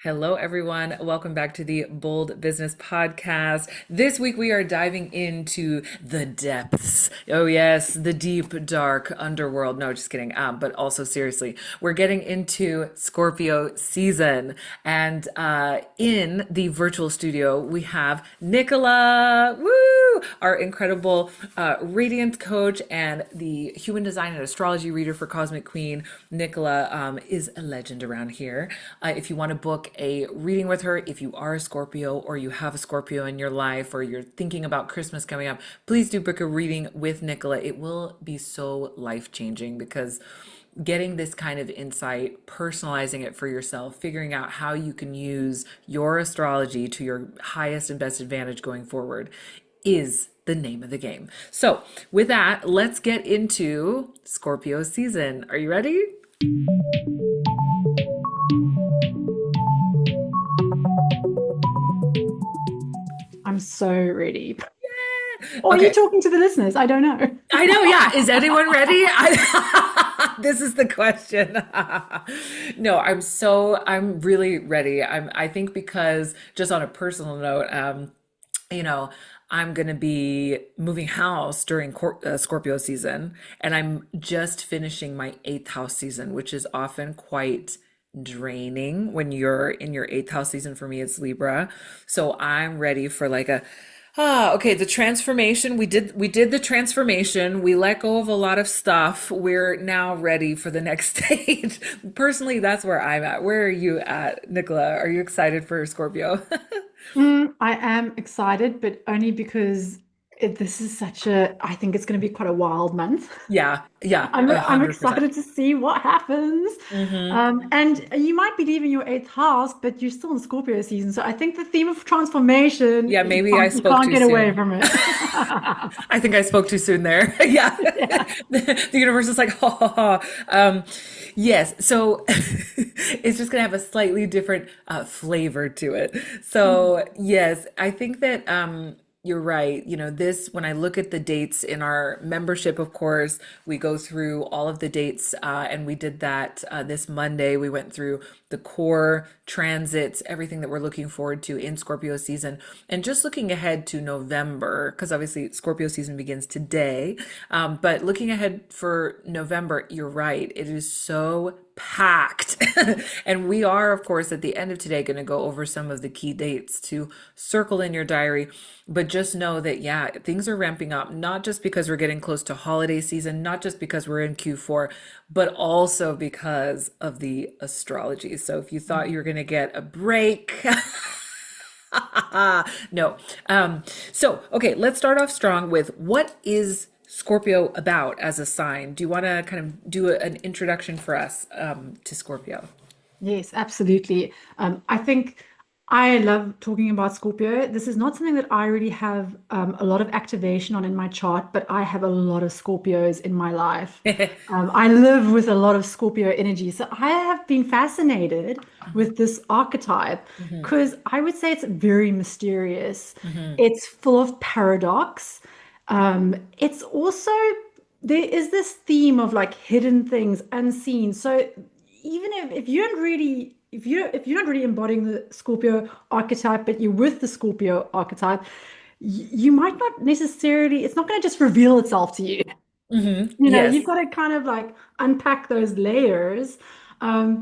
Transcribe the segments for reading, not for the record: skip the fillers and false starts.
Hello, everyone. Welcome back to the Bold Business Podcast. This week we are diving into the depths. Oh, yes, the deep, dark underworld. No, just kidding. But also seriously, we're getting into Scorpio season. And in the virtual studio, we have Nicola, woo, our incredible Radiance coach and the human design and astrology reader for Cosmic Queen. Nicola is a legend around here. If you want to book a reading with her, if you are a Scorpio or you have a Scorpio in your life or you're thinking about Christmas coming up, please do book a reading with Nicola. It will be so life-changing because getting this kind of insight, personalizing it for yourself, figuring out how you can use your astrology to your highest and best advantage going forward is the name of the game. So, with that, let's get into Scorpio season. Are you ready? I'm so ready. Or are you Okay. talking to the listeners? I don't know. I know, yeah. Is anyone ready? This is the question. No, I'm really ready. I think because just on a personal note, you know, I'm going to be moving house during Scorpio season, and I'm just finishing my eighth house season, which is often quite draining when you're in your eighth house season. For me, it's Libra. So I'm ready for like okay, the transformation. We did the transformation. We let go of a lot of stuff. We're now ready for the next stage. Personally, that's where I'm at. Where are you at, Nicola? Are you excited for Scorpio? I am excited, but only because this is I think it's going to be quite a wild month. Yeah, yeah, I'm 100%. excited to see what happens. Hmm. And you might be leaving your eighth house, but you're still in Scorpio season. So I think the theme of transformation, Yeah, maybe I you spoke can't too get away soon. from it. I think I spoke too soon there. Yeah. Yeah. The universe is like, ha ha ha. Yes. So it's just going to have a slightly different flavor to it. So, yes, I think that you're right. When I look at the dates in our membership, of course, we go through all of the dates, and we did that this Monday. We went through the core transits, everything that we're looking forward to in Scorpio season, and just looking ahead to November, because obviously Scorpio season begins today. But looking ahead for November, you're right. It is so packed. And we are, of course, at the end of today going to go over some of the key dates to circle in your diary. But just know that, yeah, things are ramping up, not just because we're getting close to holiday season, not just because we're in Q4, but also because of the astrology. So if you thought you were going to get a break, no. Okay, let's start off strong with what is Scorpio about as a sign? Do you want to kind of do an introduction for us to Scorpio? Yes, absolutely. I think I love talking about Scorpio. This is not something that I really have a lot of activation on in my chart, but I have a lot of Scorpios in my life. I live with a lot of Scorpio energy. So I have been fascinated with this archetype Hmm. because I would say it's very mysterious. Hmm. It's full of paradox. It's also, there is this theme of like hidden things, unseen. So even if you don't really if you're not really embodying the Scorpio archetype, but you're with the Scorpio archetype, you might not necessarily, it's not going to just reveal itself to you. Hmm. You've Yes. got to kind of like unpack those layers,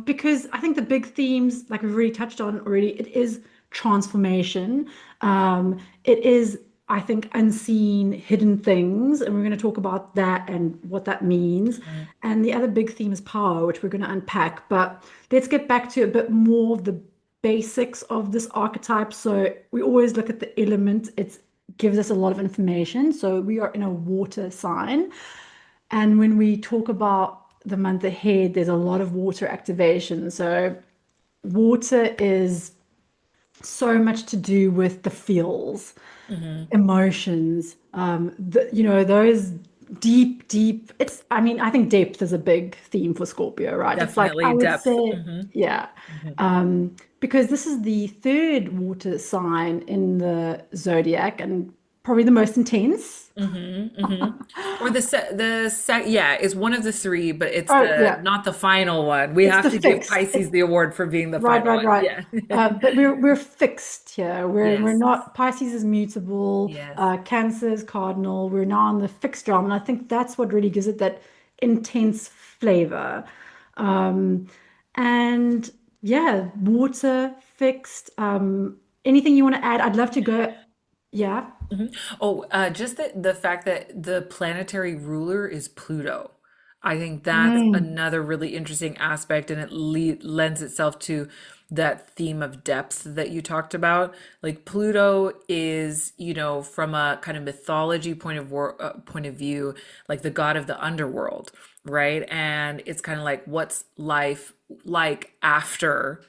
because I think the big themes, like we've already touched on already, it is transformation. It is, I think, unseen, hidden things, and we're going to talk about that and what that means. Mhm. And the other big theme is power, which we're going to unpack. But let's get back to a bit more of the basics of this archetype. So we always look at the element. It gives us a lot of information. So we are in a water sign. And when we talk about the month ahead, there's a lot of water activation. So water is so much to do with the feels, Hmm. emotions, those deep. I mean, I think depth is a big theme for Scorpio, right? It's like, I Definitely would depth. say, Hmm. yeah, Hmm. because this is the third water sign in the zodiac, and probably the most intense. Or yeah, it's one of the three, but it's Oh, the yeah, not the final one. We it's have the to give fixed. Pisces the award for being the Right, final right, one. right. Yeah. But we're fixed here. We're Yes. not. Pisces is mutable. Yes. Cancer is cardinal. We're now on the fixed realm, and I think that's what really gives it that intense flavor. Um, and yeah, water fixed. Anything you want to add? I'd love to go. Yeah. Oh, just the fact that the planetary ruler is Pluto. I think that's Mm. another really interesting aspect, and it lends itself to that theme of depth that you talked about. Like Pluto is, from a kind of mythology point of view, like the god of the underworld, right? And it's kind of like what's life like after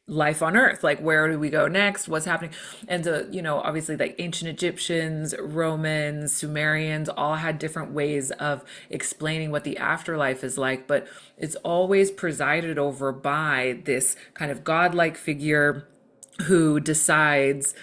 life on earth, like where do we go next, what's happening. And the obviously like ancient Egyptians, Romans, Sumerians all had different ways of explaining what the afterlife is like, but it's always presided over by this kind of godlike figure who decides,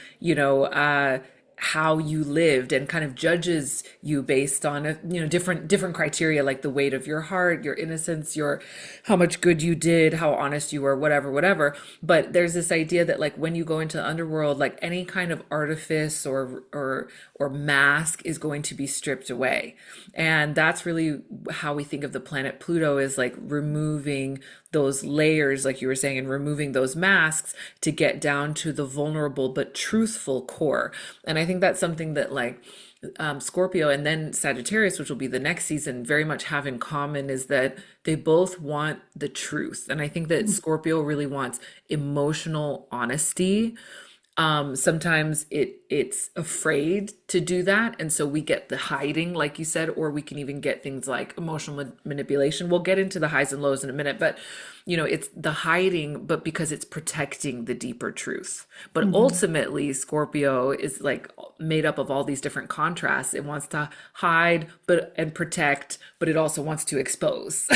how you lived and kind of judges you based on different criteria, like the weight of your heart, your innocence, your how much good you did, how honest you were, whatever. But there's this idea that like when you go into the underworld, like any kind of artifice or mask is going to be stripped away. And that's really how we think of the planet Pluto, is like removing those layers, like you were saying, and removing those masks to get down to the vulnerable but truthful core. And I think that's something that like Scorpio and then Sagittarius, which will be the next season, very much have in common, is that they both want the truth. And I think that Scorpio really wants emotional honesty. Sometimes it's afraid to do that, and so we get the hiding, like you said, or we can even get things like emotional manipulation. We'll get into the highs and lows in a minute, but it's the hiding, but because it's protecting the deeper truth. But Mhm. ultimately, Scorpio is like made up of all these different contrasts. It wants to hide, but and protect, but it also wants to expose.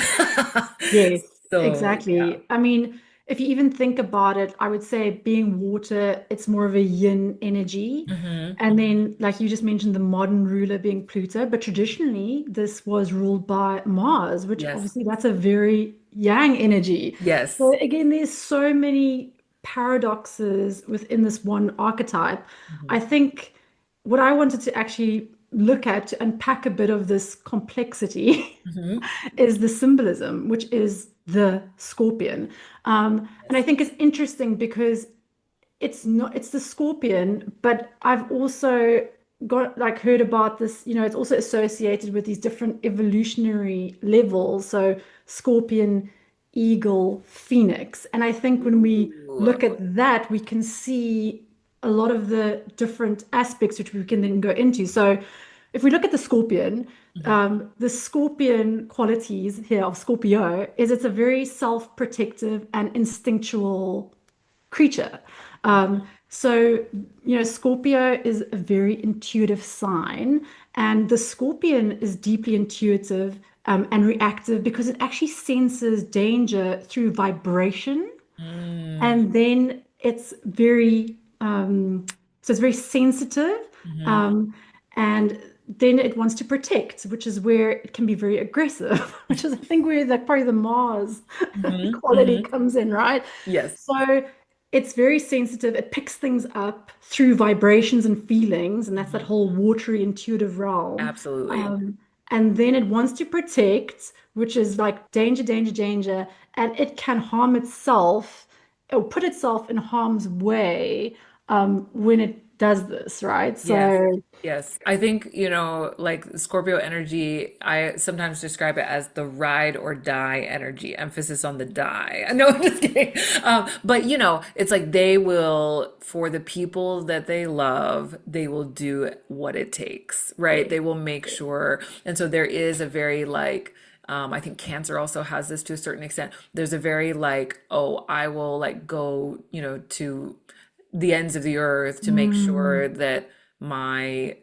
Yes, So yeah. exactly. I mean, if you even think about it, I would say being water, it's more of a yin energy. And then, like you just mentioned, the modern ruler being Pluto, but traditionally this was ruled by Mars, which Yes. obviously that's a very yang energy. So Yes. again, there's so many paradoxes within this one archetype. I think what I wanted to actually look at to unpack a bit of this complexity Hmm. is the symbolism, which is the scorpion. And I think it's interesting because it's not, it's the scorpion, but I've also got like heard about this, it's also associated with these different evolutionary levels. So scorpion, eagle, phoenix. And I think when we Ooh. look at that, we can see a lot of the different aspects which we can then go into. So if we look at Mhm. the scorpion qualities here of Scorpio is it's a very self-protective and instinctual creature. So, Scorpio is a very intuitive sign, and the scorpion is deeply intuitive and reactive because it actually senses danger through vibration. Mm. And then so it's very sensitive. Mhm. Um, and then it wants to protect, which is where it can be very aggressive, which is, I think, where probably the Mars Mhm. quality Mhm. comes in, right? Yes, So it's very sensitive. It picks things up through vibrations and feelings, and that's that whole watery intuitive realm. absolutely. Um, and then it wants to protect, which is like danger, danger, danger, and it can harm itself or put itself in harm's way when it does this, right? Yes. So, Yes. I think, like Scorpio energy, I sometimes describe it as the ride or die energy, emphasis on the die. No, I'm just kidding. But, it's like they will, for the people that they love, they will do what it takes, right? yes, They will make sure. And so there is a very like, I think Cancer also has this to a certain extent. There's a very like, oh, I will like go, to the ends of the earth to make mm, sure that my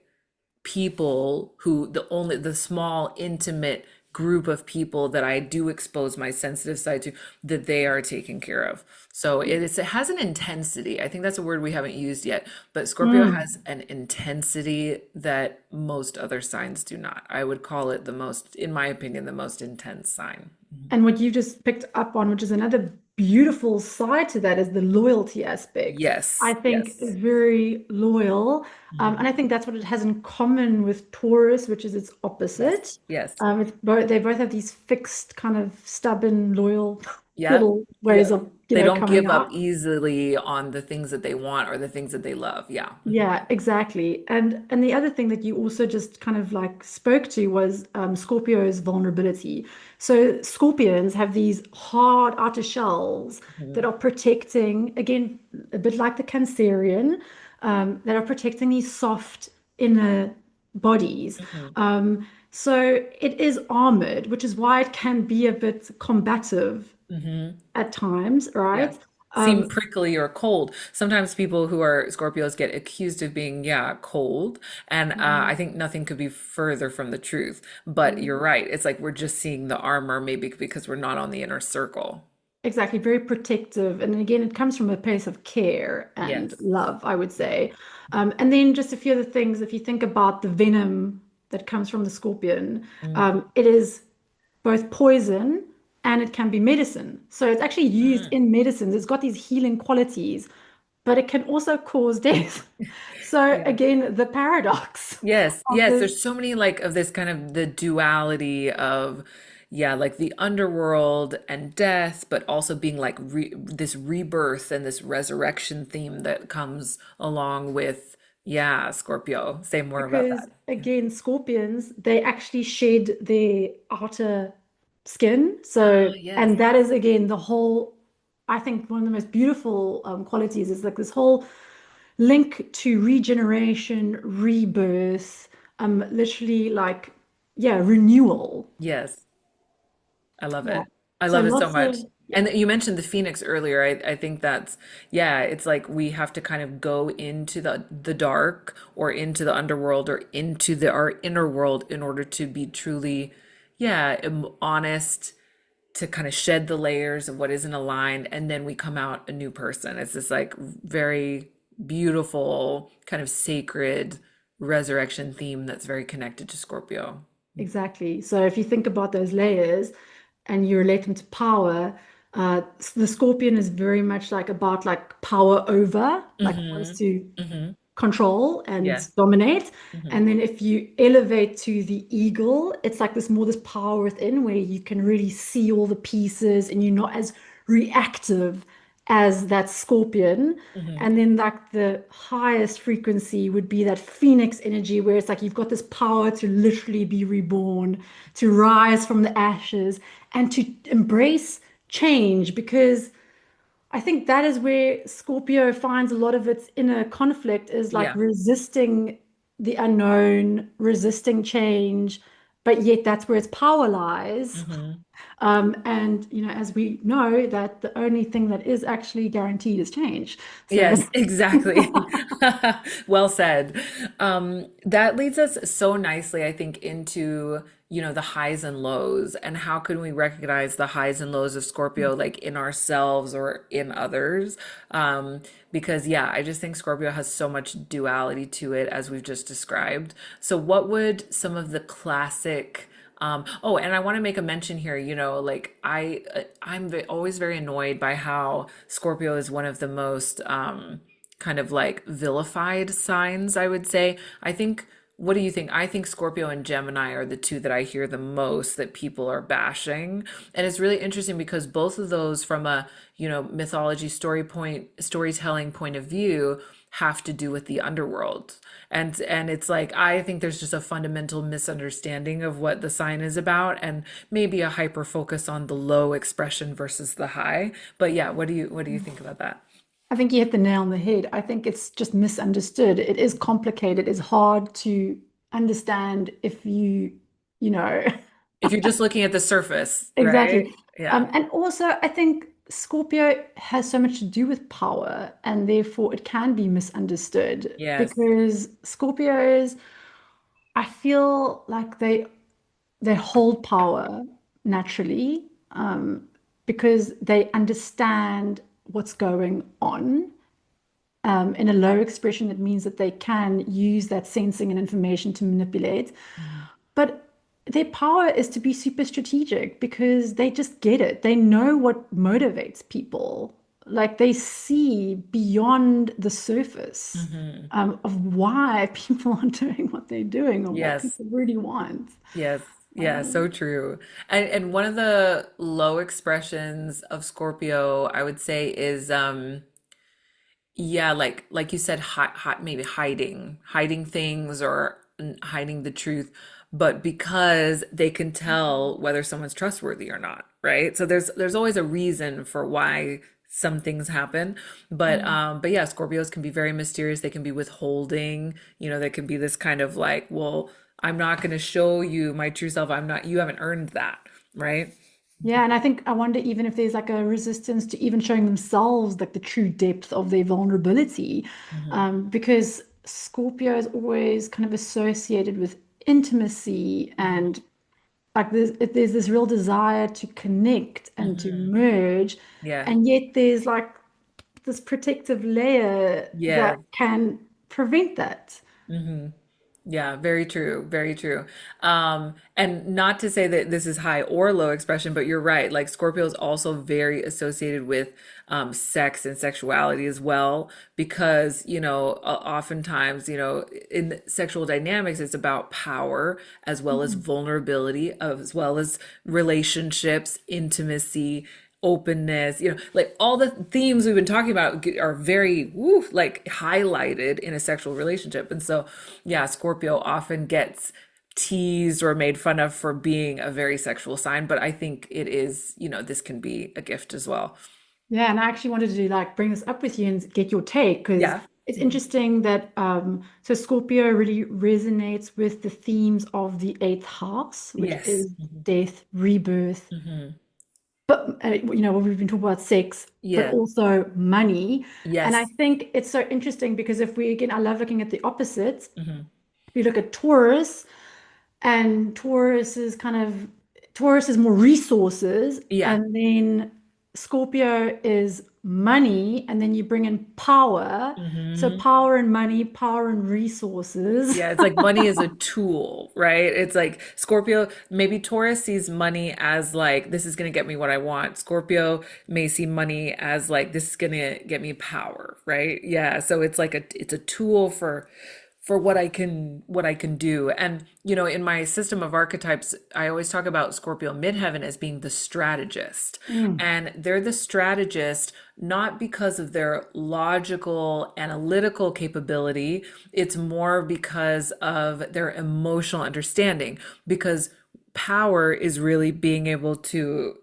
people, who the small intimate group of people that I do expose my sensitive side to, that they are taken care of. So it has an intensity. I think that's a word we haven't used yet, but Scorpio Mm. has an intensity that most other signs do not. I would call it the most, in my opinion, the most intense sign. And what you just picked up on, which is another beautiful side to that, is the loyalty aspect. I Yes, think yes. very loyal. And Mhm. I think that's what it has in common with Taurus, which is its Yes, opposite. yes. They both have these fixed, kind of stubborn, loyal Yep. little ways Yep. of, They don't coming give up out. easily on the things that they want or the things that they love. Yeah. Yeah, exactly. And the other thing that you also just kind of like spoke to was Scorpio's vulnerability. So Scorpions have these hard outer shells that Mhm. are protecting, again, a bit like the Cancerian, that are protecting these soft inner bodies. Mhm. So it is armored, which is why it can be a bit combative Mhm. at times, Yes. right? Seem Um, prickly or cold. Sometimes people who are Scorpios get accused of being, yeah, cold. And I think nothing could be further from the truth. But you're right. It's like we're just seeing the armor, maybe because we're not on the inner circle. Exactly, very protective. And again, it comes from a place of care and Yes. love, I would say. And then just a few other things, if you think about the venom that comes from the scorpion, Mm. it is both poison and it can be medicine. So it's actually used Mm. in medicines. It's got these healing qualities, but it can also cause death. So Yes. again, the paradox Yes, of yes, this. there's so many like of this kind of the duality of yeah, like the underworld and death, but also being like this rebirth and this resurrection theme that comes along with yeah, Scorpio. Say more about Because that. again, scorpions, they actually shed their outer skin. Ah, So, yes. and that is again the whole, I think one of the most beautiful qualities is like this whole link to regeneration, rebirth, literally like, yeah, renewal. Yes. I love Yeah. it. I So love it so lots much. of, yeah. And you mentioned the Phoenix earlier. I think that's, yeah, it's like we have to kind of go into the dark or into the underworld or into our inner world in order to be truly, yeah, honest, to kind of shed the layers of what isn't aligned, and then we come out a new person. It's this like very beautiful, kind of sacred resurrection theme that's very connected to Scorpio. Exactly. So if you think about those layers and you relate them to power, the scorpion is very much like about like power over, like wants Mm-hmm. to Mm-hmm. control and Yes. dominate. Mm-hmm. And then if you elevate to the eagle, it's like this more this power within where you can really see all the pieces and you're not as reactive as that scorpion. Mm-hmm. And then like the highest frequency would be that phoenix energy where it's like you've got this power to literally be reborn, to rise from the ashes and to embrace change because I think that is where Scorpio finds a lot of its inner conflict is like Yeah. resisting the unknown, resisting change, but yet that's where its power lies. Mm-hmm. And as we know, that the only thing that is actually guaranteed is change. So Yes, exactly. Well said. That leads us so nicely, I think, into, the highs and lows, and how can we recognize the highs and lows of Scorpio, like in ourselves or in others? Because yeah, I just think Scorpio has so much duality to it, as we've just described. So what would some of the classic oh, and I want to make a mention here, like I'm always very annoyed by how Scorpio is one of the most kind of like vilified signs, I would say. I think, what do you think? I think Scorpio and Gemini are the two that I hear the most that people are bashing. And it's really interesting because both of those from a, mythology storytelling point of view have to do with the underworld. And it's like I think there's just a fundamental misunderstanding of what the sign is about, and maybe a hyper focus on the low expression versus the high. But yeah, what do you think about that? I think you hit the nail on the head. I think it's just misunderstood. It is complicated. It's hard to understand if you know. If you're just looking at the surface, right? Exactly. Yeah. And also, I think Scorpio has so much to do with power, and therefore it can be misunderstood Yes. because Scorpios, I feel like they they hold power naturally, because they understand what's going on. In a low expression, it means that they can use that sensing and information to manipulate. Mhm. But their power is to be super strategic because they just get it. They know what motivates people. Like they see beyond the surface, Mhm. of why people are doing what they're doing or what Yes. people really want. Yes. Yeah, so Um, true. And one of the low expressions of Scorpio, I would say, is yeah, like you said, maybe hiding things or hiding the truth, but because they can tell whether someone's trustworthy or not, right? So there's always a reason for why some things happen. But yeah, Scorpios can be very mysterious. They can be withholding, they can be this kind of like, well, I'm not going to show you my true self. You haven't earned that, right? Yeah, and I wonder even if there's like a resistance to even showing themselves like the true depth of their vulnerability, Hmm. because Scorpio is always kind of associated with intimacy Hmm. and like there's this real desire to connect and to Hmm. merge, Yeah. and yet there's like this protective layer Yeah. that can prevent that. Hmm. Yeah, very true, very true. And not to say that this is high or low expression, but you're right. Like Scorpio is also very associated with sex and sexuality as well, because, oftentimes, in sexual dynamics, it's about power as well as Mhm. vulnerability, as well as relationships, intimacy, openness, like all the themes we've been talking about are very like highlighted in a sexual relationship. And so, yeah, Scorpio often gets teased or made fun of for being a very sexual sign, but I think it is, this can be a gift as well. Yeah, and I actually wanted to like bring this up with you and get your take because Yeah. it's Mhm. interesting that so Scorpio really resonates with the themes of the eighth house, which Yes. is death, rebirth, Hmm. but what we've been talking about sex, but Yeah. also money. And I Yes. think it's so interesting because if we again, I love looking at the opposites. Hmm. If you look at Taurus, and Taurus is more resources, Yeah. and then Scorpio is money, and then you bring in power. So Hmm. power and money, power and resources. Yeah, it's like money is a tool, right? It's like Scorpio, maybe Taurus sees money as like, this is going to get me what I want. Scorpio may see money as like, this is going to get me power, right? Yeah. So it's a tool for what I can do. And in my system of archetypes, I always talk about Scorpio midheaven as being the strategist. Mm. And they're the strategist not because of their logical analytical capability, it's more because of their emotional understanding, because power is really being able to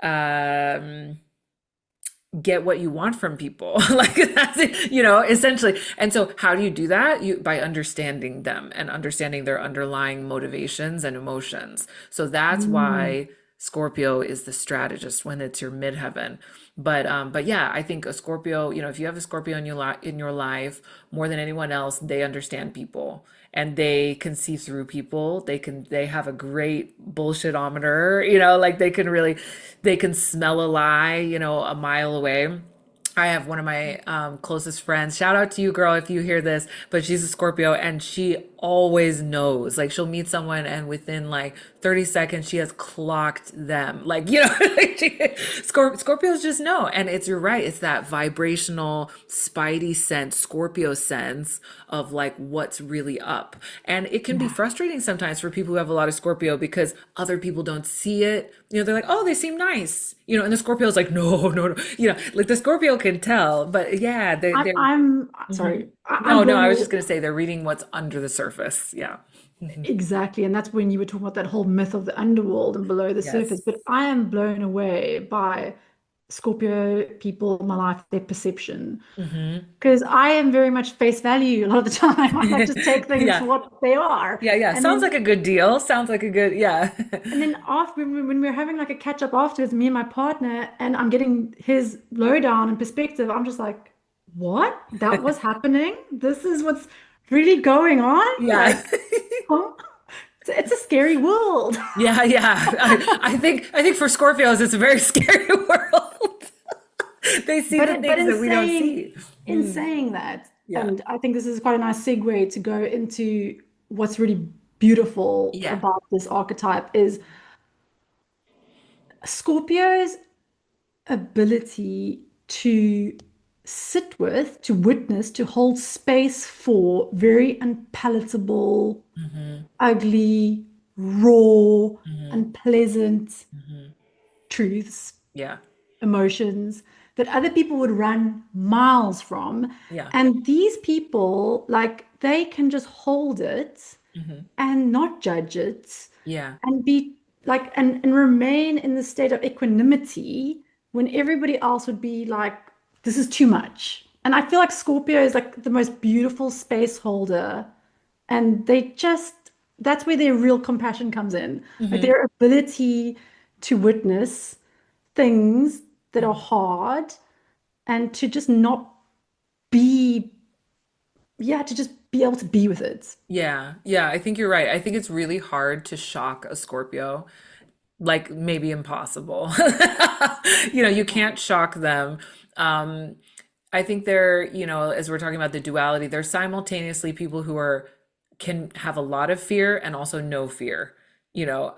um get what you want from people. Like that's it, essentially. And so how do you do that? You by understanding them and understanding their underlying motivations and emotions. So that's Mm. why Scorpio is the strategist when it's your midheaven. But yeah, I think a Scorpio, if you have a Scorpio in your life, more than anyone else, they understand people and they can see through people. They have a great bullshitometer, like they can smell a lie, a mile away. I have one of my closest friends. Shout out to you, girl, if you hear this. But she's a Scorpio, and she always knows. Like she'll meet someone, and within like 30 seconds, she has clocked them. Like like Scorpios just know. And you're right. It's that vibrational, spidey sense, Scorpio sense of like what's really up. And it can be Yeah. frustrating sometimes for people who have a lot of Scorpio because other people don't see it. They're like, oh, they seem nice. And the Scorpio is like, no, no, no. Like the Scorpio can tell, but yeah, they're. I'm Mhm. sorry. I'm No, no, blown I was just away. gonna say they're reading what's under the surface. Yeah. Exactly. And that's when you were talking about that whole myth of the underworld and below the surface. Yes. But I am blown away by Scorpio people in my life, their perception. Hmm. Because I am very much face value a lot of the time. I like just take things for Yeah. what they are. Yeah. Yeah. And Sounds like then a good deal. Sounds like a good, yeah. after when we're having like a catch up afterwards, me and my partner, and I'm getting his lowdown and perspective, I'm just like, what? That was happening? This is what's really going on? Yeah. Like, huh? It's a scary world. Yeah, yeah. I think for Scorpios, it's a very scary world. They see the But things that we don't see. in Mm. saying that, Yeah. and I think this is quite a nice segue to go into what's really beautiful Yeah. about this archetype is Scorpio's ability to sit with, to witness, to hold space for very unpalatable, Hmm. ugly, raw, Hmm. unpleasant Hmm. truths, Yeah. emotions that other people would run miles from. Yeah. And these people, like, they can just hold it Hmm. and not judge it Yeah. and be like, and remain in the state of equanimity when everybody else would be like, this is too much. And I feel like Scorpio is like the most beautiful space holder. And they just, that's where their real compassion comes in. Like Hmm. their ability to witness things that are Hmm. hard and to just not be, yeah, to just be able to be with it. Yeah. Yeah. I think you're right. I think it's really hard to shock a Scorpio, like maybe impossible. You can't shock them. Um, I think as we're talking about the duality, they're simultaneously people who can have a lot of fear and also no fear, you know,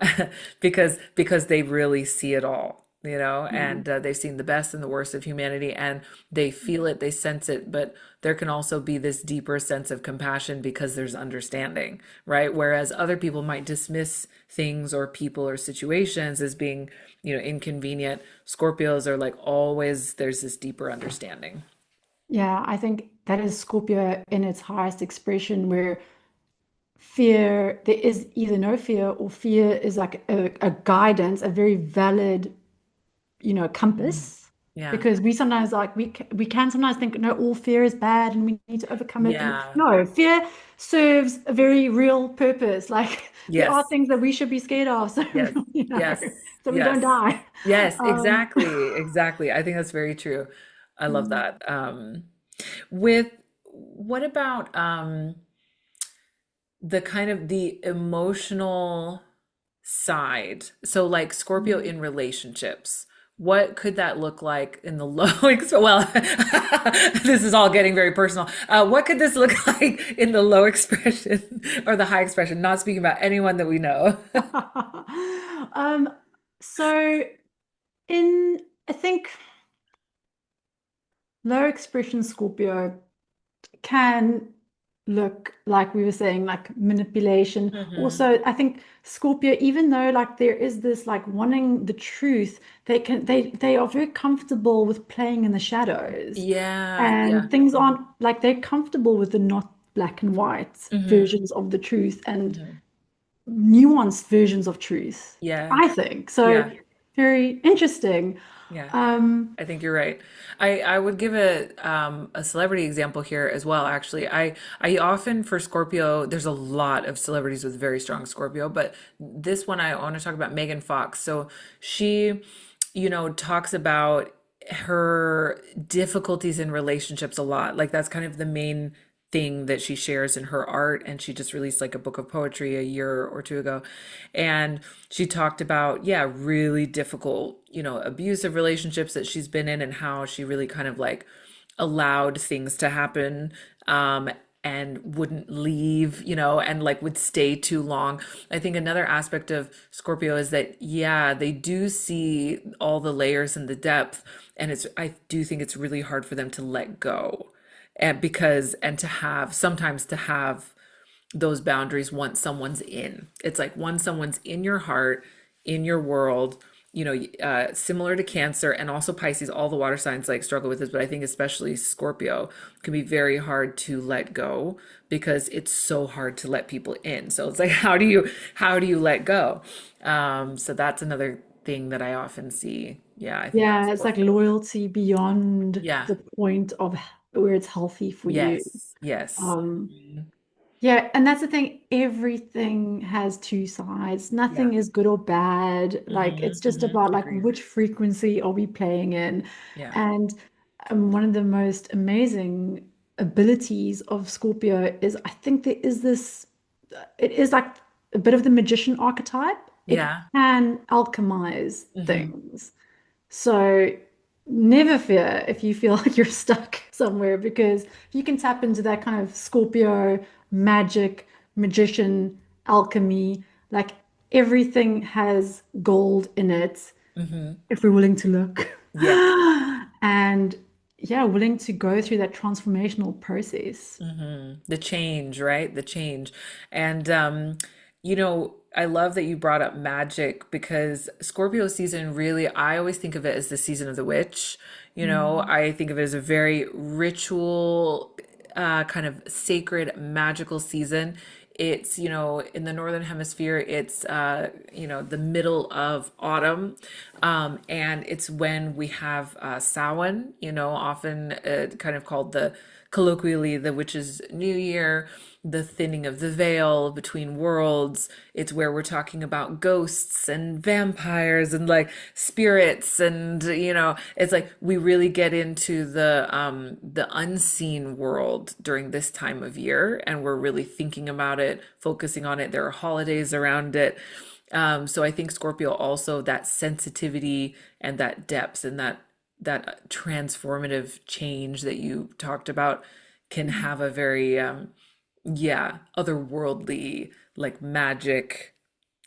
because they really see it all, Yeah. and they've seen the best and the worst of humanity, and they feel it, they sense it, but there can also be this deeper sense of compassion because there's understanding, right? Whereas other people might dismiss things or people or situations as being, inconvenient. Scorpios are like always, there's this deeper understanding. Yeah, I think that is Scorpio in its highest expression, where fear, there is either no fear or fear is like a guidance, a very valid, Mm. compass. Yeah. Because we sometimes like we can sometimes think, no, all fear is bad and we need to overcome it. And Yeah. no, fear serves a very real purpose. Like there are Yes. things that we should be scared of, so Yes. you know, Yes. so we don't Yes. die. Yes, Um, exactly. Exactly. I think that's very true. I love mm, that. With what about the kind of the emotional side? So like Scorpio mm. in relationships. What could that look like in the low well, this is all getting very personal. What could this look like in the low expression or the high expression? Not speaking about anyone that we know. Um, so in I think low expression Scorpio can look like we were saying, like manipulation. Hmm. Also, I think Scorpio, even though like there is this like wanting the truth, they are very comfortable with playing in the shadows. Yeah, yeah. And things aren't like they're comfortable with the not black and white Hmm. versions of the truth and Hmm. nuanced versions of truth, Yeah, I think. So yeah, very interesting. yeah. Um, I think you're right. I would give a celebrity example here as well. Actually, I often for Scorpio, there's a lot of celebrities with very strong Scorpio, but this one I want to talk about Megan Fox. So she, talks about her difficulties in relationships a lot. Like that's kind of the main thing that she shares in her art, and she just released like a book of poetry a year or two ago, and she talked about, yeah, really difficult, abusive relationships that she's been in, and how she really kind of like allowed things to happen, and wouldn't leave, and like would stay too long. I think another aspect of Scorpio is that, yeah, they do see all the layers and the depth, and I do think it's really hard for them to let go, and to have sometimes to have those boundaries once someone's in. It's like once someone's in your heart, in your world, similar to Cancer and also Pisces, all the water signs like struggle with this, but I think especially Scorpio can be very hard to let go because it's so hard to let people in. So it's like, how do you let go? So that's another thing that I often see. Yeah, I think yeah, it's like Scorpio. loyalty beyond Yeah. the point of where it's healthy for you. Yes. Yes. Um, Mhm. yeah, and that's the thing. Everything has two sides. Yeah. Nothing is good or bad. Like Hmm. it's just Hmm. about like Agreed. which frequency are we playing in? Yeah. And one of the most amazing abilities of Scorpio is I think there is this, it is like a bit of the magician archetype. It Yeah. can alchemize Hmm. things. So never fear if you feel like you're stuck somewhere, because if you can tap into that kind of Scorpio magic, magician, alchemy, like everything has gold in it Hmm. if we're willing to look. Yeah. And yeah, willing to go through that transformational process. The change, right? The change. And I love that you brought up magic because Scorpio season really, I always think of it as the season of the witch. Mm. I think of it as a very ritual, kind of sacred, magical season. It's, in the northern hemisphere, it's the middle of autumn. And it's when we have Samhain, often kind of called the colloquially the witch's new year, the thinning of the veil between worlds. It's where we're talking about ghosts and vampires and like spirits, and it's like we really get into the unseen world during this time of year, and we're really thinking about it, focusing on it. There are holidays around it. So I think Scorpio also, that sensitivity and that depth and that transformative change that you talked about can have a very otherworldly, like magic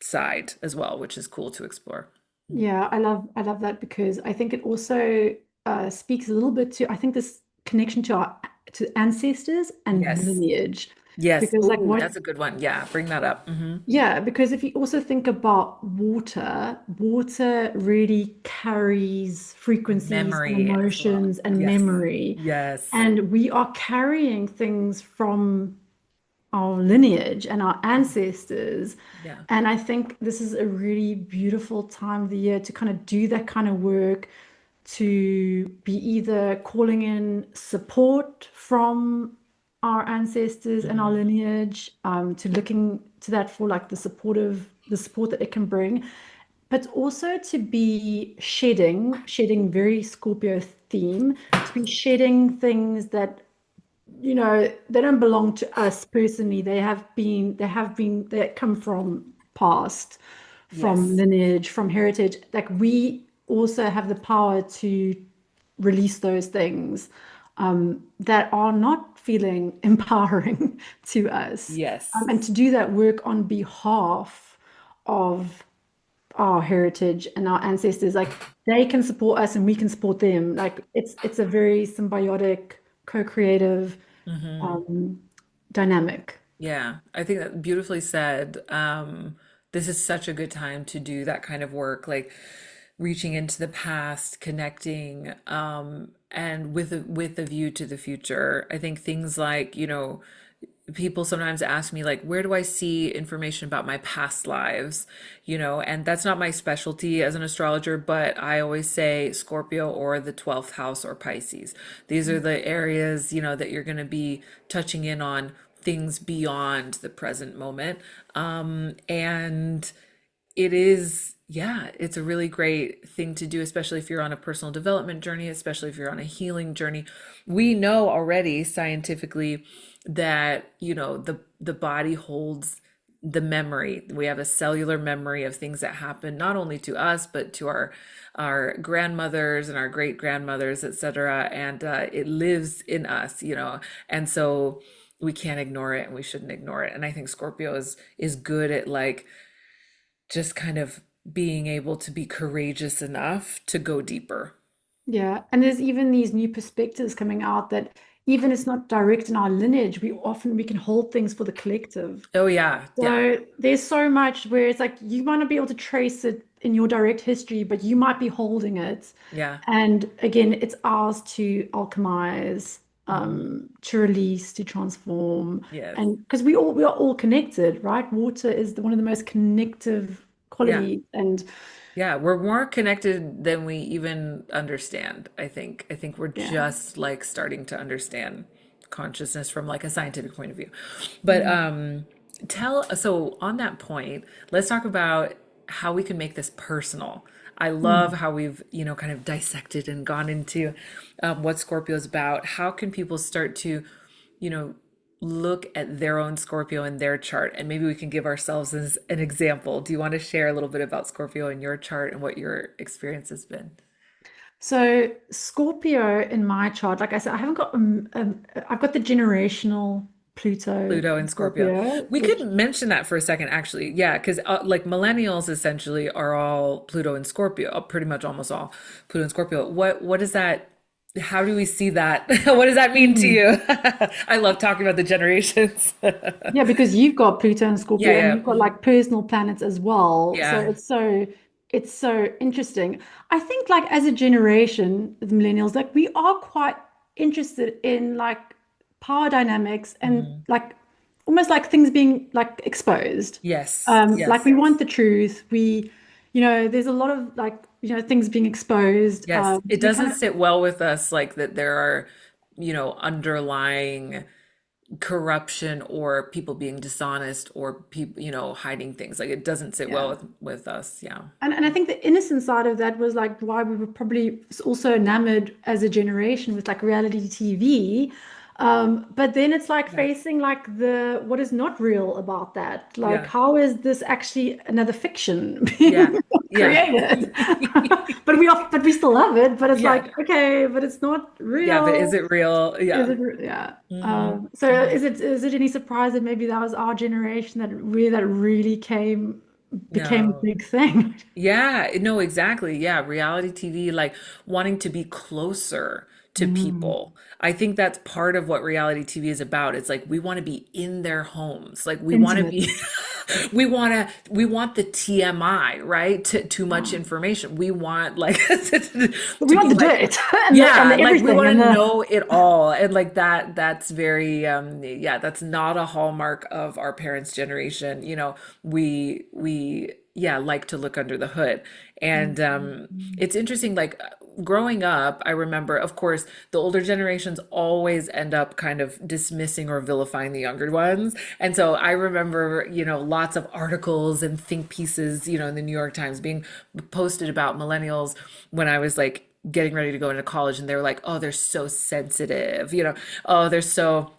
side as well, which is cool to explore. Yeah, I love that because I think it also speaks a little bit to, I think, this connection to our to ancestors and Yes. lineage. Yes. Because like Oh, what that's a good one. Yeah, bring that up. yeah, because if you also think about water, water really carries frequencies and Memory as well. emotions and Yes. memory. Yes. And we are carrying things from our lineage and our ancestors. Yeah. And I think this is a really beautiful time of the year to kind of do that kind of work, to be either calling in support from our ancestors and our Hmm. lineage, to looking to that for like the support that it can bring, but also to be shedding very Scorpio theme, to be shedding things that they don't belong to us personally. They come from past, from Yes. lineage, from heritage. Like we also have the power to release those things that are not feeling empowering to us, Yes. and to do that work on behalf of our heritage and our ancestors. Like they can support us and we can support them. Like it's a very symbiotic, co-creative Hmm. um, dynamic. Yeah, I think that beautifully said. This is such a good time to do that kind of work, like reaching into the past, connecting, and with a view to the future. I think things like, people sometimes ask me like, where do I see information about my past lives? And that's not my specialty as an astrologer, but I always say Scorpio or the 12th house or Pisces. These are the areas, that you're going to be touching in on things beyond the present moment. And it is, yeah, it's a really great thing to do, especially if you're on a personal development journey, especially if you're on a healing journey. We know already scientifically that, the body holds the memory. We have a cellular memory of things that happen not only to us, but to our grandmothers and our great grandmothers, etc. And it lives in us, and so we can't ignore it and we shouldn't ignore it. And I think Scorpio is good at like just kind of being able to be courageous enough to go deeper. Yeah, and there's even these new perspectives coming out that even it's not direct in our lineage, we can hold things for the collective. Oh yeah, yeah, So there's so much where it's like you might not be able to trace it in your direct history, but you might be holding it. yeah. And again, it's ours to alchemize, Hmm. to release, to transform. Yes. And because we are all connected, right? Water is one of the most connective Yeah. qualities. And Yeah, we're more connected than we even understand, I think. I think we're yeah. just like starting to understand consciousness from like a scientific point of view. But so on that point, let's talk about how we can make this personal. I love Mm. how we've, kind of dissected and gone into what Scorpio is about. How can people start to, you know, look at their own Scorpio in their chart, and maybe we can give ourselves as an example. Do you want to share a little bit about Scorpio in your chart and what your experience has been? So Scorpio in my chart, like I said, I haven't got I've got the generational Pluto Pluto in and Scorpio. Scorpio, We could which mention that for a second, actually. Yeah, because like millennials essentially are all Pluto and Scorpio, pretty much almost all Pluto and Scorpio. What is that? How do we see that? What does that mean to mm, you? I love talking about the generations. yeah, because you've got Pluto and Yeah, Scorpio and yeah, you've got like personal planets as well. So yeah, it's so interesting. I think like as a generation, the millennials, like we are quite interested in like power dynamics and mhm. like almost like things being like exposed. Yes, Like yes, we want the truth. There's a lot of like, things being exposed. yes. It We kind doesn't of, sit well with us, like that there are, underlying corruption or people being dishonest or people, hiding things. Like it doesn't sit well yeah. with us. Yeah. And I think the innocent side of that was like why we were probably also enamored as a generation with like reality TV. But then it's like Yeah. facing like the what is not real about that. Like, Yeah. how is this actually another fiction Yeah. being Yeah. created? But we still love it. But it's Yeah. like, okay, but it's not Yeah, but is real. it real? Is Yeah. it? Yeah. Hmm. So is it any surprise that maybe that was our generation that really became a No. big thing? Yeah, no, exactly. Yeah, reality TV, like wanting to be closer to Mm, people. I think that's part of what reality TV is about. It's like we want to be in their homes. Like we want to intimate. be we want the TMI, right? Too much information. We want like But we to want be the like dirt and yeah, the like we everything want and to the know it all. And like that's very yeah, that's not a hallmark of our parents' generation. We yeah, like to look under the hood. And Mhm. it's interesting like growing up, I remember, of course, the older generations always end up kind of dismissing or vilifying the younger ones. And so I remember, lots of articles and think pieces, in the New York Times being posted about millennials when I was like getting ready to go into college, and they were like, oh, they're so sensitive, oh, they're so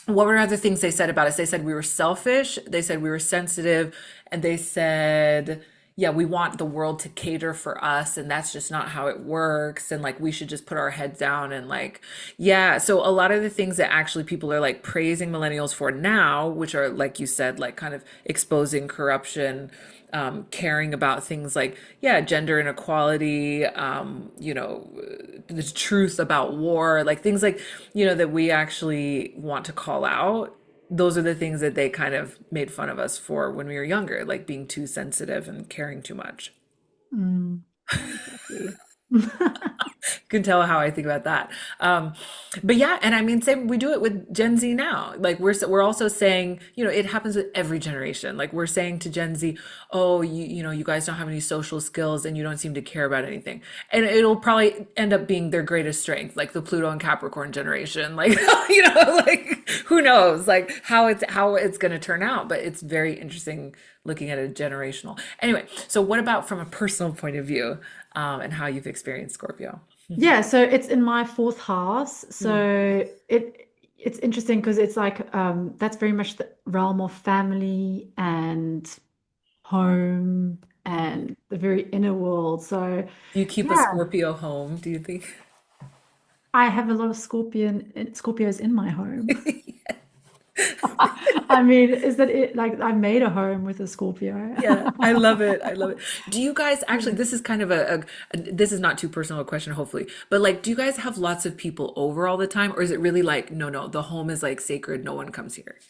what were other things they said about us? They said we were selfish, they said we were sensitive, and they said, yeah, we want the world to cater for us, and that's just not how it works. And like, we should just put our heads down and like, yeah. So, a lot of the things that actually people are like praising millennials for now, which are, like you said, like kind of exposing corruption, caring about things like, yeah, gender inequality, the truth about war, like things like, that we actually want to call out. Those are the things that they kind of made fun of us for when we were younger, like being too sensitive and caring too much. Mm, exactly. You can tell how I think about that. But yeah, and I mean, same, we do it with Gen Z now. Like we're also saying, it happens with every generation. Like we're saying to Gen Z, oh, you guys don't have any social skills and you don't seem to care about anything. And it'll probably end up being their greatest strength, like the Pluto and Capricorn generation. Like, like who knows, like how it's going to turn out. But it's very interesting looking at a generational. Anyway, so what about from a personal point of view, and how you've experienced Scorpio? Yeah, so it's in my fourth house. Hmm. So it's interesting because it's like that's very much the realm of family and home and the very inner world. So Do you keep a yeah, Scorpio home, do you think? I have a lot of Scorpios in my home. I mean, is that it? Like I made a home with a Scorpio. Yeah, I love it. I love it. Do you guys actually, Yeah. this is kind of this is not too personal a question, hopefully, but like, do you guys have lots of people over all the time? Or is it really like, no, no, the home is like sacred, no one comes here?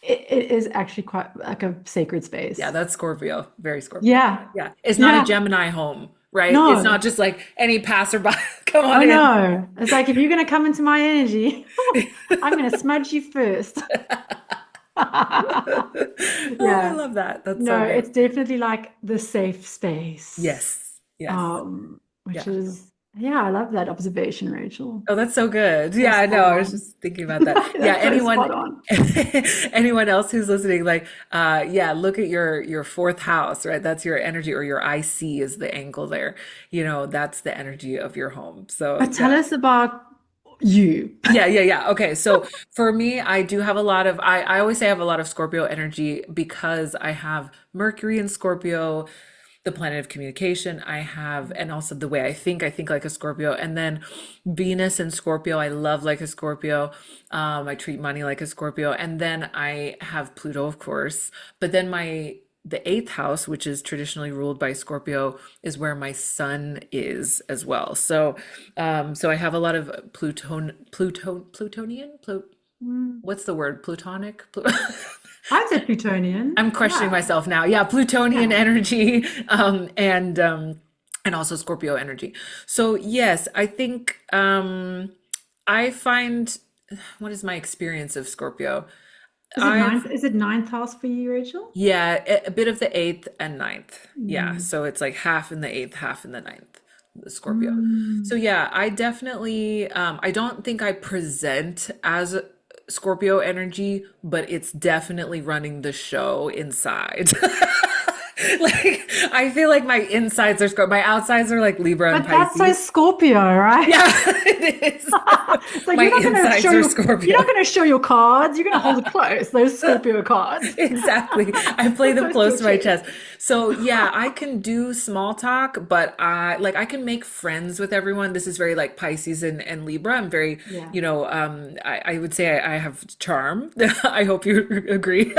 It is actually quite like a sacred Yeah, space. that's Scorpio, very Scorpio. Yeah. Yeah, it's not a Yeah. Gemini home, right? It's not No. just like any passerby, come on Oh in. no. It's like if you're gonna come into my energy, I'm gonna smudge you first. Oh, I Yeah. love that. That's so No, great. it's definitely like the safe space. Yes, yes, Which yeah. is yeah, I love that observation, Rachel. Oh, that's so good. So Yeah, I know. spot I was on. just thinking about that. Yeah, That's so anyone spot on. anyone else who's listening, like yeah, look at your fourth house, right? That's your energy, or your IC is the angle there. That's the energy of your home. So But tell yeah. us about you. Yeah, yeah, yeah. Okay. So for me, I do have a lot of, I always say I have a lot of Scorpio energy because I have Mercury in Scorpio, the planet of communication. I have, and also the way I think like a Scorpio. And then Venus in Scorpio, I love like a Scorpio. I treat money like a Scorpio. And then I have Pluto, of course. But then the eighth house, which is traditionally ruled by Scorpio, is where my sun is as well. So I have a lot of Plutonian, Mm, what's the word? Plutonic? I'd say Plutonian. I'm questioning Yeah. myself now. Yeah, Plutonian Yeah. energy, and also Scorpio energy. So yes, I think I find, what is my experience of Scorpio? I've Is it ninth house for you, Rachel? Yeah, a bit of the eighth and ninth. Yeah, Mm. so it's like half in the eighth, half in the ninth, the Scorpio. So Mm. yeah, I definitely, I don't think I present as Scorpio energy, but it's definitely running the show inside. Like, I feel like my insides are Scorpio, my outsides are like Libra and But that's so Pisces. Scorpio, right? Yeah, it is. So My you're not going to show insides are you're not Scorpio. going to show your cards. You're going to hold it close. Those Scorpio cards. Exactly. I play them Close to close your to my chest. chest. So yeah, I can do small talk, but I can make friends with everyone. This is very like Pisces and Libra. I'm very, Yeah. I would say I have charm. I hope you agree.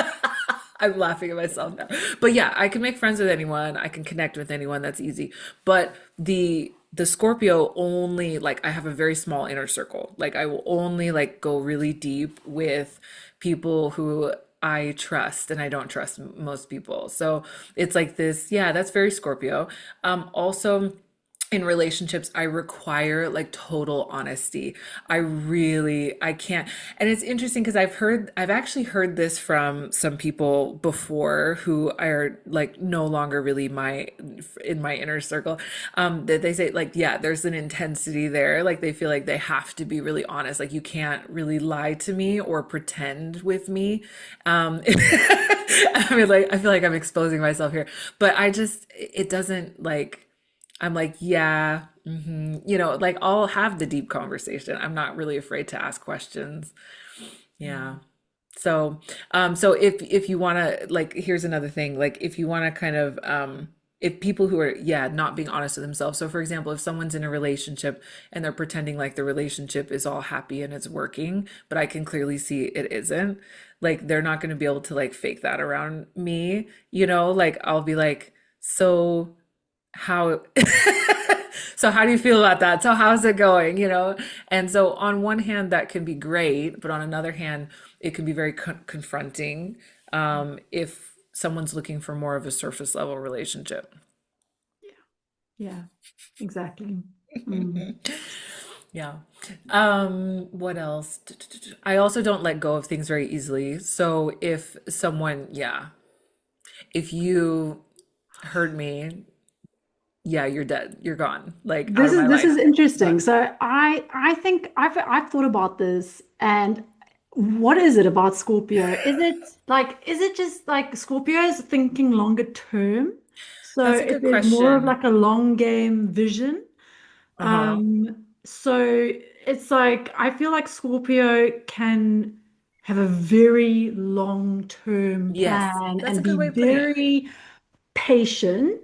I'm laughing at myself now. But yeah, I can make friends with anyone. I can connect with anyone. That's easy. But the Scorpio only, like, I have a very small inner circle. Like I will only like go really deep with people who I trust, and I don't trust most people. So it's like this, yeah, that's very Scorpio. Also in relationships, I require like total honesty. I can't. And it's interesting because I've actually heard this from some people before who are like no longer really in my inner circle. That they say like, yeah, there's an intensity there. Like they feel like they have to be really honest. Like you can't really lie to me or pretend with me. I mean, like, I feel like I'm exposing myself here, but it doesn't like, I'm like, yeah, like I'll have the deep conversation. I'm not really afraid to ask questions. Yeah. So, so if you want to, like, here's another thing, like if you want to kind of, if people who are, yeah, not being honest with themselves. So for example, if someone's in a relationship and they're pretending like the relationship is all happy and it's working, but I can clearly see it isn't, like they're not going to be able to like fake that around me, like I'll be like, so how so how do you feel about that? So how's it going, and so on one hand that can be great, but on another hand it can be very confronting, if someone's looking for more of a surface level relationship. Yeah, exactly. Mm. Yeah. What else? I also don't let go of things very easily. So if someone, yeah, if you hurt me, yeah, you're dead, you're gone, like out of my This is life. interesting. But So I think I've thought about this, and what is it about Scorpio? Is it just like Scorpio is thinking longer term? So that's a if good there's more of question. like a long game vision. Uh-huh. So it's like I feel like Scorpio can have a very long-term Yes, plan that's a and good be way of putting it. very patient.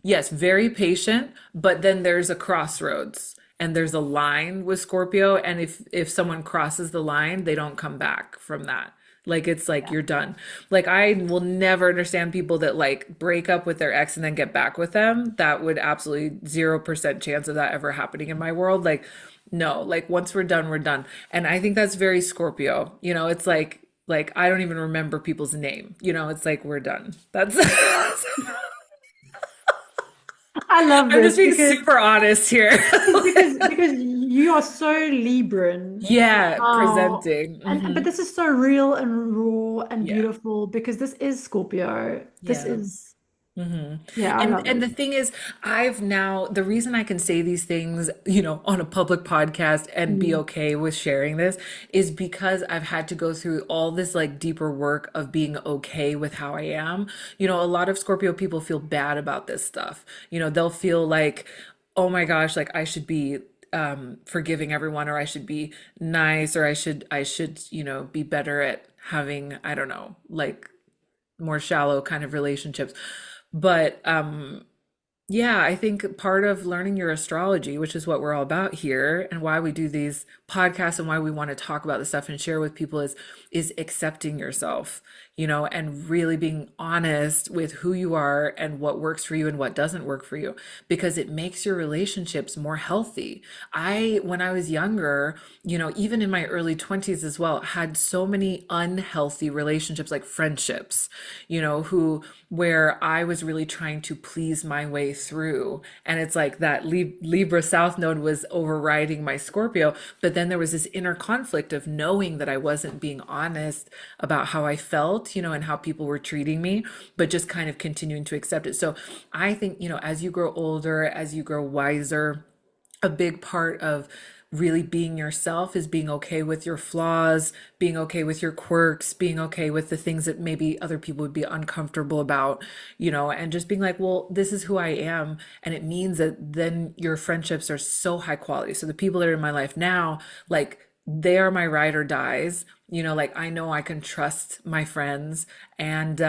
Yes, very patient, but then there's a crossroads and there's a line with Scorpio, and if someone crosses the line, they don't come back from that. Like it's like Yeah. you're done. Like I will never understand people that like break up with their ex and then get back with them. That would absolutely 0% chance of that ever happening in my world. Like no, like once we're done, we're done. And I think that's very Scorpio. It's like I don't even remember people's name. It's like we're done. That's I love I'm just this being super honest here. because you are so Libran. Yeah, Oh, presenting. and but this is so real and raw and Yeah. beautiful because this is Scorpio. This Yeah. is yeah, I And love the it. thing is, the reason I can say these things, on a public podcast and be Mm. okay with sharing this is because I've had to go through all this like deeper work of being okay with how I am. A lot of Scorpio people feel bad about this stuff. They'll feel like, oh my gosh, like I should be forgiving everyone, or I should be nice, or I should, be better at having, I don't know, like more shallow kind of relationships. But yeah, I think part of learning your astrology, which is what we're all about here and why we do these podcasts and why we want to talk about this stuff and share with people is accepting yourself, and really being honest with who you are and what works for you and what doesn't work for you, because it makes your relationships more healthy. When I was younger, even in my early 20s as well, had so many unhealthy relationships, like friendships, who where I was really trying to please my way through. And it's like that Libra South Node was overriding my Scorpio. But then there was this inner conflict of knowing that I wasn't being honest about how I felt, and how people were treating me, but just kind of continuing to accept it. So I think, as you grow older, as you grow wiser, a big part of really being yourself is being okay with your flaws, being okay with your quirks, being okay with the things that maybe other people would be uncomfortable about, and just being like, well, this is who I am. And it means that then your friendships are so high quality. So the people that are in my life now, like, they are my ride or dies. Like, I know I can trust my friends, and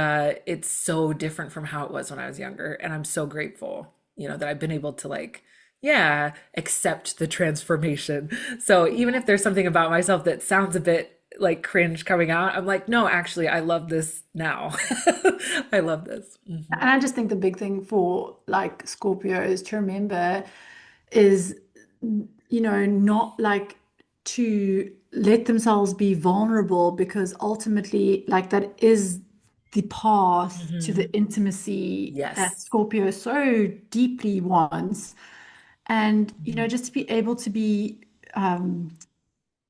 it's so different from how it was when I was younger. And I'm so grateful, that I've been able to, like, yeah, accept the transformation. So even if there's something about myself that sounds a bit like cringe coming out, I'm like, no, actually, I love this now. I love this. And I just think the big thing for like Scorpios to remember is, not like to let themselves be vulnerable, because ultimately, like, that is the path to the Hmm. intimacy that Yes. Scorpio so deeply wants. And, Mhm. just to be able to be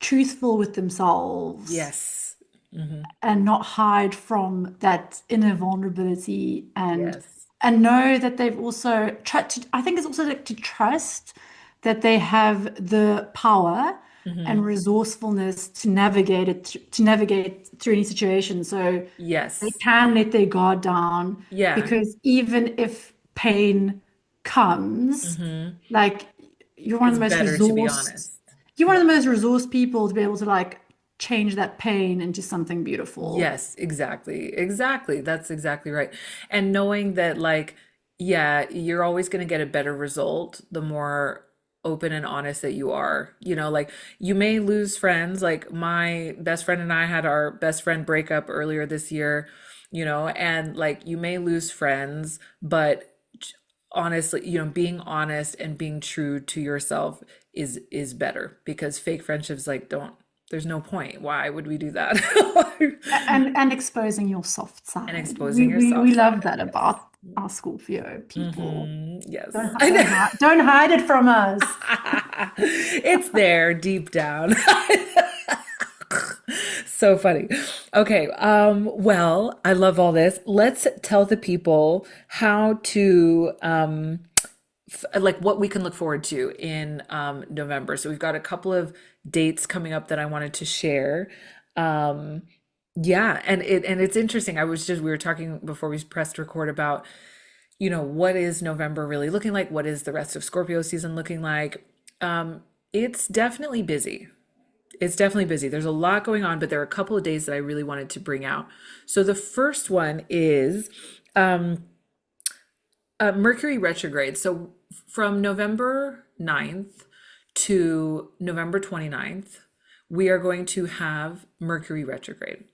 truthful with themselves Yes. Hmm. and not hide from that inner vulnerability, Yes. and know that they've also tried to, I think it's also like to trust that they have the power and Hmm. resourcefulness to navigate it, to navigate through any situation. So they Yes. can let their guard down, Yeah. because even if pain comes, Hmm. like, you're one of It's the most better to be resourced, honest. you're one Yeah. of the most resourced people to be able to like change that pain into something beautiful. Yes, exactly. Exactly. That's exactly right. And knowing that, like, yeah, you're always going to get a better result the more open and honest that you are. Like, you may lose friends. Like, my best friend and I had our best friend breakup earlier this year, and like, you may lose friends, but honestly, being honest and being true to yourself is better, because fake friendships, like, don't, there's no point. Why would we do that? And exposing your soft And side. exposing your We soft love side. that Yes. about our Scorpio people. Yes. I know. Don't hide it from us. It's there deep down. So funny. Okay, well, I love all this. Let's tell the people how to like, what we can look forward to in November. So we've got a couple of dates coming up that I wanted to share. Um, yeah, and it's interesting. We were talking before we pressed record about, what is November really looking like? What is the rest of Scorpio season looking like? It's definitely busy. It's definitely busy. There's a lot going on, but there are a couple of days that I really wanted to bring out. So the first one is Mercury retrograde. So from November 9th to November 29th, we are going to have Mercury retrograde.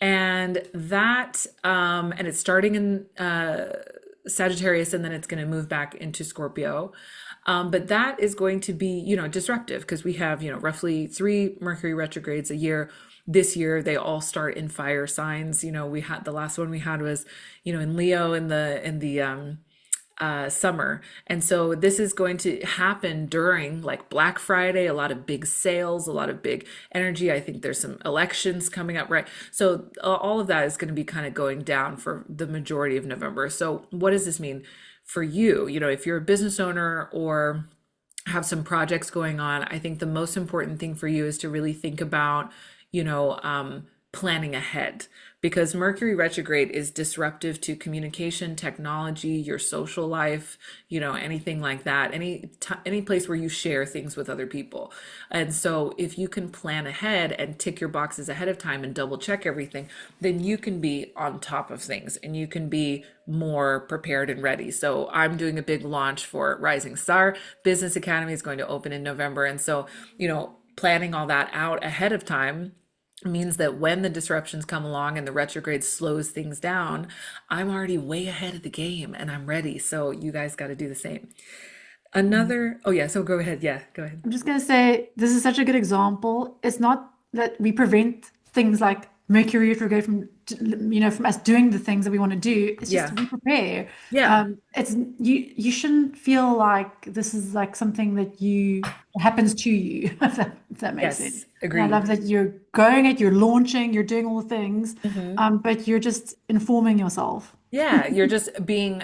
And and it's starting in Sagittarius, and then it's going to move back into Scorpio. But that is going to be, disruptive, because we have, roughly three Mercury retrogrades a year. This year, they all start in fire signs. We had the last one we had was, in Leo in the summer. And so this is going to happen during, like, Black Friday, a lot of big sales, a lot of big energy. I think there's some elections coming up, right? So all of that is going to be kind of going down for the majority of November. So what does this mean for you? If you're a business owner or have some projects going on, I think the most important thing for you is to really think about, you know, um, planning ahead, because Mercury retrograde is disruptive to communication, technology, your social life, anything like that, any place where you share things with other people. And so if you can plan ahead and tick your boxes ahead of time and double check everything, then you can be on top of things and you can be more prepared and ready. So I'm doing a big launch for Rising Star Business Academy is going to open in November. And so, planning all that out ahead of time means that when the disruptions come along and the retrograde slows things down, I'm already way ahead of the game and I'm ready. So you guys got to do the same. Oh yeah, so go ahead. Yeah, go ahead. I'm just going to say this is such a good example. It's not that we prevent things like Mercury retrograde from us doing the things that we want to do. It's just Yeah. we prepare. Yeah. It's you shouldn't feel like this is like something that you happens to you, if that makes sense. Yes. And I Agreed. love that you're going it, you're launching, you're doing all the things, Hmm. but you're just informing yourself. Yeah, you're just being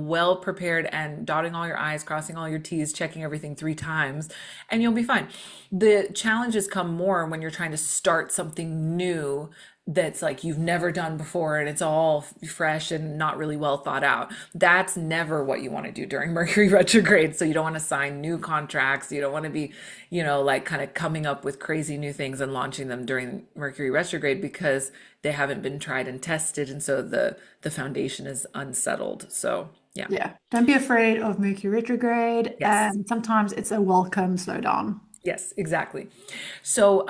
well prepared and dotting all your I's, crossing all your T's, checking everything 3 times, and you'll be fine. The challenges come more when you're trying to start something new that's like you've never done before and it's all fresh and not really well thought out. That's never what you want to do during Mercury retrograde. So you don't want to sign new contracts. You don't want to be, like kind of coming up with crazy new things and launching them during Mercury retrograde because they haven't been tried and tested. And so the foundation is unsettled. So yeah. Yeah, don't be afraid of Mercury retrograde, Yes. and sometimes it's a welcome slowdown. Yes, exactly. So,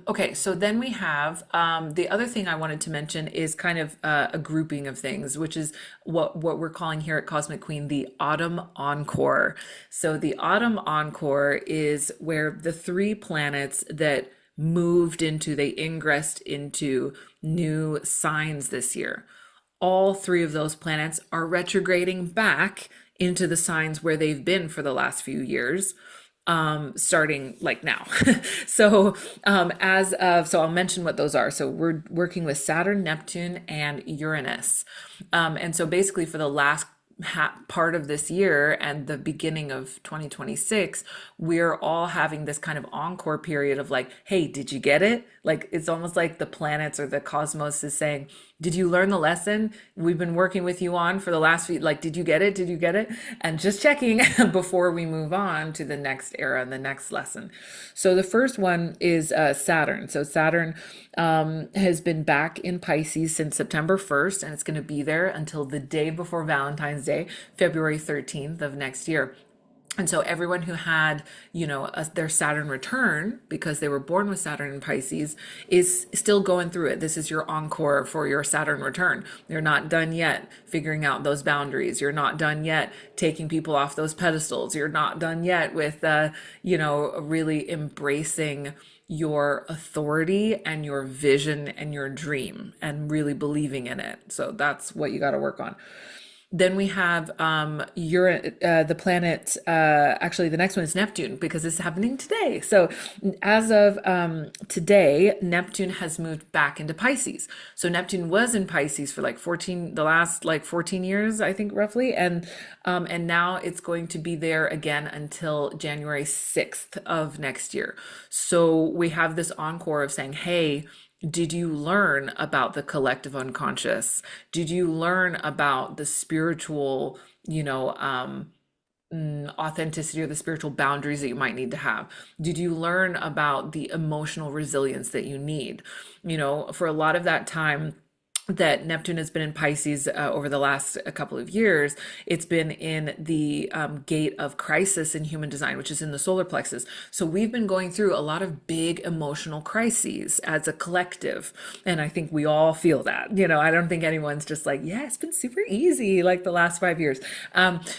okay, so then we have the other thing I wanted to mention is kind of a grouping of things, which is what we're calling here at Cosmic Queen the Autumn Encore. So the Autumn Encore is where the 3 planets that they ingressed into new signs this year. All 3 of those planets are retrograding back into the signs where they've been for the last few years, starting like now. So I'll mention what those are. So we're working with Saturn, Neptune, and Uranus. And so basically for the last part of this year and the beginning of 2026, we're all having this kind of encore period of like, hey, did you get it? Like, it's almost like the planets or the cosmos is saying, did you learn the lesson we've been working with you on for the last few, like, did you get it? Did you get it? And just checking before we move on to the next era and the next lesson. So the first one is Saturn. So Saturn has been back in Pisces since September 1st, and it's going to be there until the day before Valentine's Day, February 13th of next year. And so everyone who had, their Saturn return because they were born with Saturn in Pisces is still going through it. This is your encore for your Saturn return. You're not done yet figuring out those boundaries. You're not done yet taking people off those pedestals. You're not done yet with, really embracing your authority and your vision and your dream and really believing in it. So that's what you got to work on. Then we have the planet. Actually, the next one is Neptune because it's happening today. So, as of today, Neptune has moved back into Pisces. So Neptune was in Pisces for the last 14 years, I think, roughly, and now it's going to be there again until January 6th of next year. So we have this encore of saying, hey, did you learn about the collective unconscious? Did you learn about the spiritual, authenticity or the spiritual boundaries that you might need to have? Did you learn about the emotional resilience that you need? For a lot of that time that Neptune has been in Pisces over the last a couple of years, it's been in the gate of crisis in human design, which is in the solar plexus. So we've been going through a lot of big emotional crises as a collective. And I think we all feel that. I don't think anyone's just like, yeah, it's been super easy like the last 5 years.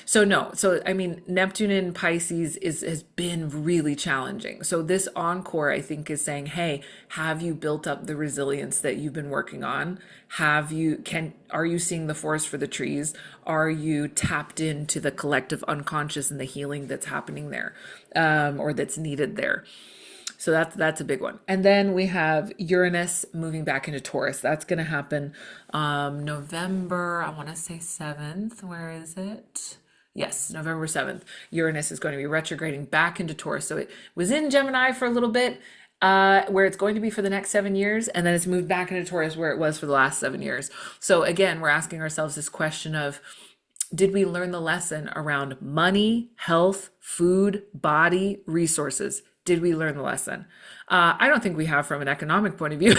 So no. So, I mean, Neptune in Pisces has been really challenging. So this encore, I think, is saying, hey, have you built up the resilience that you've been working on? Are you seeing the forest for the trees? Are you tapped into the collective unconscious and the healing that's happening there, or that's needed there? So that's a big one. And then we have Uranus moving back into Taurus. That's going to happen November, I want to say 7th. Where is it? Yes, November 7th. Uranus is going to be retrograding back into Taurus. So it was in Gemini for a little bit, where it's going to be for the next 7 years, and then it's moved back into Taurus where it was for the last 7 years. So again, we're asking ourselves this question of, did we learn the lesson around money, health, food, body, resources? Did we learn the lesson? I don't think we have from an economic point of view.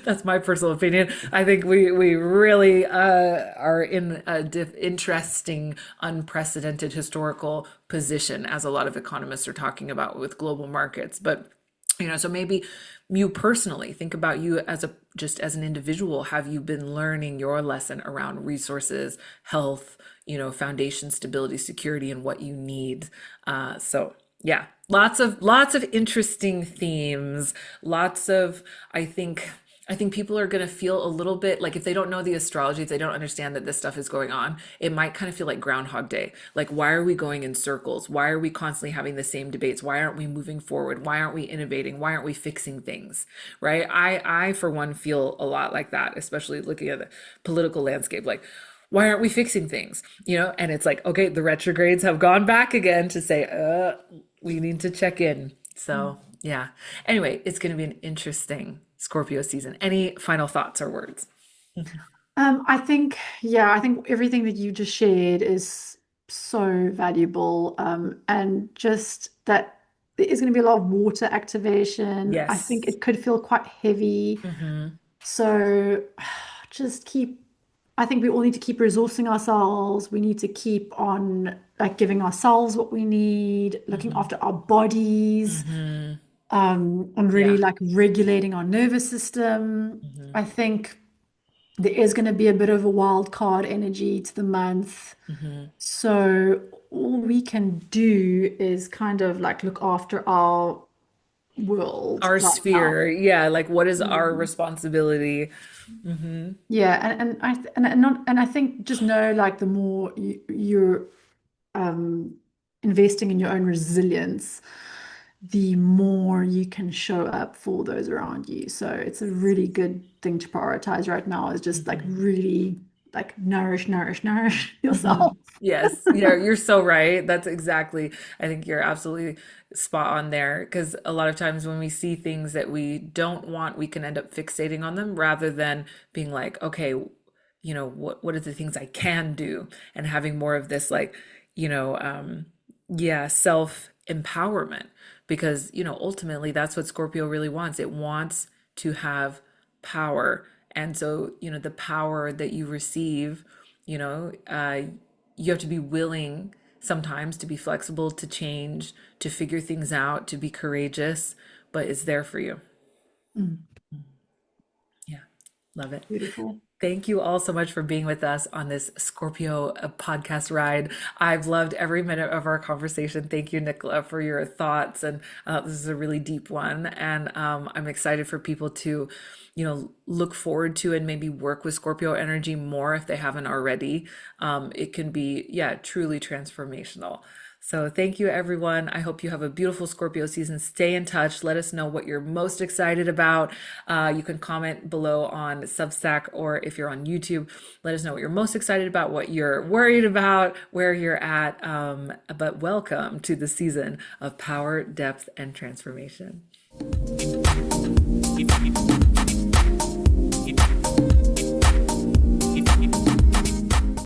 That's my personal opinion. I think we really are in a interesting, unprecedented historical position, as a lot of economists are talking about with global markets. But so maybe you personally think about you as a just as an individual. Have you been learning your lesson around resources, health, foundation, stability, security, and what you need? So yeah, lots of interesting themes. Lots of I think people are going to feel a little bit like, if they don't know the astrology, if they don't understand that this stuff is going on, it might kind of feel like Groundhog Day. Like, why are we going in circles? Why are we constantly having the same debates? Why aren't we moving forward? Why aren't we innovating? Why aren't we fixing things? Right? I for one, feel a lot like that, especially looking at the political landscape. Like, why aren't we fixing things? And it's like, okay, the retrogrades have gone back again to say, we need to check in. So yeah. Anyway, it's going to be an interesting Scorpio season. Any final thoughts or words? I think everything that you just shared is so valuable. And just that there is going to be a lot of water activation. I think Yes. it could feel quite heavy. Hmm. So just I think we all need to keep resourcing ourselves. We need to keep on like giving ourselves what we need, looking Hmm. after our bodies, Hmm. and really Yeah. like regulating our nervous system. Hmm. I think there is going to be a bit of a wild card energy to the month. Hmm. So all we can do is kind of like look after our world Our right now. sphere. Yeah. Like, what is our Mm. responsibility? Hmm. Yeah, and I think just know like the more you're um, investing in your own resilience, the more you can show up for those around you. So it's a really good thing to prioritize right now is just like Hmm. really like nourish Hmm. yourself. Yes, you're so right. That's exactly, I think you're absolutely spot on there. Because a lot of times when we see things that we don't want, we can end up fixating on them rather than being like, okay, what are the things I can do? And having more of this, like, yeah, self empowerment. Because, ultimately that's what Scorpio really wants. It wants to have power. And so, the power that you receive, you know, uh, you have to be willing sometimes to be flexible, to change, to figure things out, to be courageous, but it's there for you. Mm, Yeah, love it. beautiful. Thank you all so much for being with us on this Scorpio podcast ride. I've loved every minute of our conversation. Thank you, Nicola, for your thoughts. And this is a really deep one. And I'm excited for people to, look forward to and maybe work with Scorpio energy more if they haven't already. It can be, yeah, truly transformational. So thank you, everyone. I hope you have a beautiful Scorpio season. Stay in touch. Let us know what you're most excited about. You can comment below on Substack, or if you're on YouTube, let us know what you're most excited about, what you're worried about, where you're at. But welcome to the season of power, depth, and transformation.